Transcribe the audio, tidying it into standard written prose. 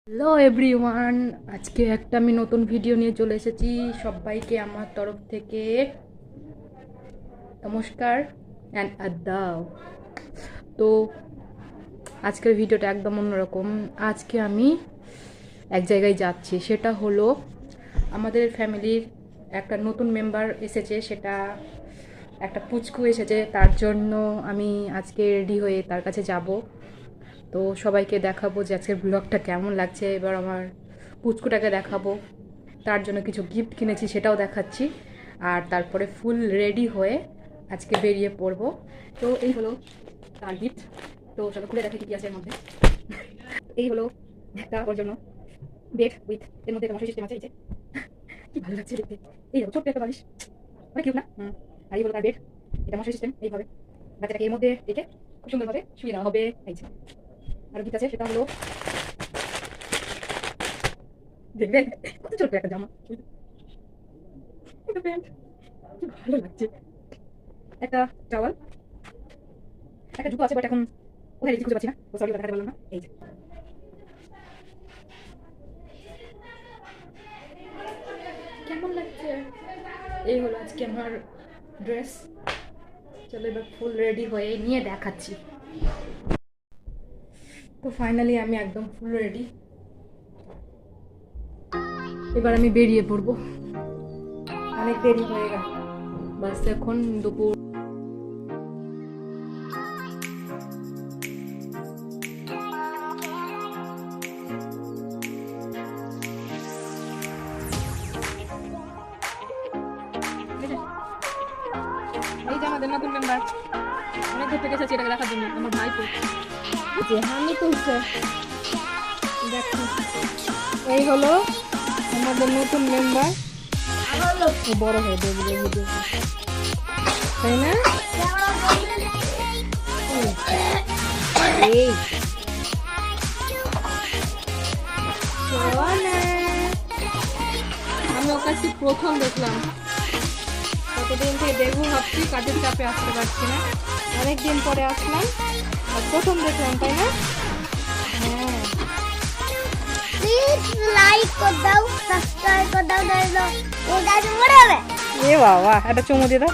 Hello everyone, আজকে একটা আমি নতুন ভিডিও নিয়ে চলে এসেছি। সবাইকে আমার তরফ থেকে নমস্কার অ্যান্ড আদাব। তো আজকের ভিডিওটা একদম অন্যরকম। আজকে আমি এক জায়গায় যাচ্ছি, সেটা হলো আমাদের ফ্যামিলির একটা নতুন মেম্বার এসেছে, সেটা একটা পুচকু এসেছে, তার জন্য আমি আজকে রেডি হয়ে তার কাছে যাব। তো সবাইকে দেখাবো যে আজকের ব্লগটা কেমন লাগছে। এবার আমার পুচকুটাকে দেখাবো, তার জন্য কিছু গিফট কিনেছি সেটাও দেখাচ্ছি, আর তারপরে ফুল রেডি হয়ে আজকে বেরিয়ে পড়বো। তো এই হলো তার গিফট। তো চলো খুলে দেখে কী আছে এর মধ্যে। এই হলো একটা ওর জন্য বেড উইথ, এর মধ্যে একটা মশারি সিস্টেম আছে। এই যে কি ভালো লাগছে দেখতে, এই দেখো ছোট্ট একটা বালিশ, অনেক কিউট না? আর এই হলো তার বেড, এটা মশারি সিস্টেম। এইভাবে বাচ্চাটাকে এর মধ্যে রেখে খুব সুন্দরভাবে শুয়ে দেওয়া হবে। এই যে আর গিফট আছে, সেটা হলো দেখবে কত ছোট্ট একটা জামা, একটা প্যান্ট, কি ভালো লাগছে, একটা টাওয়াল, একটা জুতো আছে, বাট এখন কোথায় রেখেছি খুঁজে পাচ্ছি না, তো সরি দেখাতে পারলাম না। এই যে কেমন লাগছে, এই হলো আজকে আমার ড্রেস। চলো এবার ফুল রেডি হয়ে নিয়ে দেখাচ্ছি। তো ফাইনালি আমি একদম ফুল রেডি, এবার আমি বেরিয়ে পড়বো। অনেক দেরি হয়ে গেল, বাস এখন দুপুর। এই যে আমাদের নতুন মেম্বার, অনেক দূর থেকে এসেছি এটাকে দেখার জন্য। আমার ভাই তো যে আমি তুলছে, দেখো এই হলো আমাদের নতুন মেম্বার। বড় হয়ে দেখবে ভিডিও, তাই না? এই আমি ওর কাছে প্রথম দেখলাম, কতদিন থেকে দেখবো ভাবছি, কাজের চাপে আসতে পারছি না, অনেকদিন পরে আসলাম আর প্রথম দেখলাম, তাই না? হ্যাঁ, প্লিজ লাইক করে দাও, সাবস্ক্রাইব করে দাও, নাইলে ওটা মরে যাবে। এ বাবা, একটা চুমু দিয়ে দাও।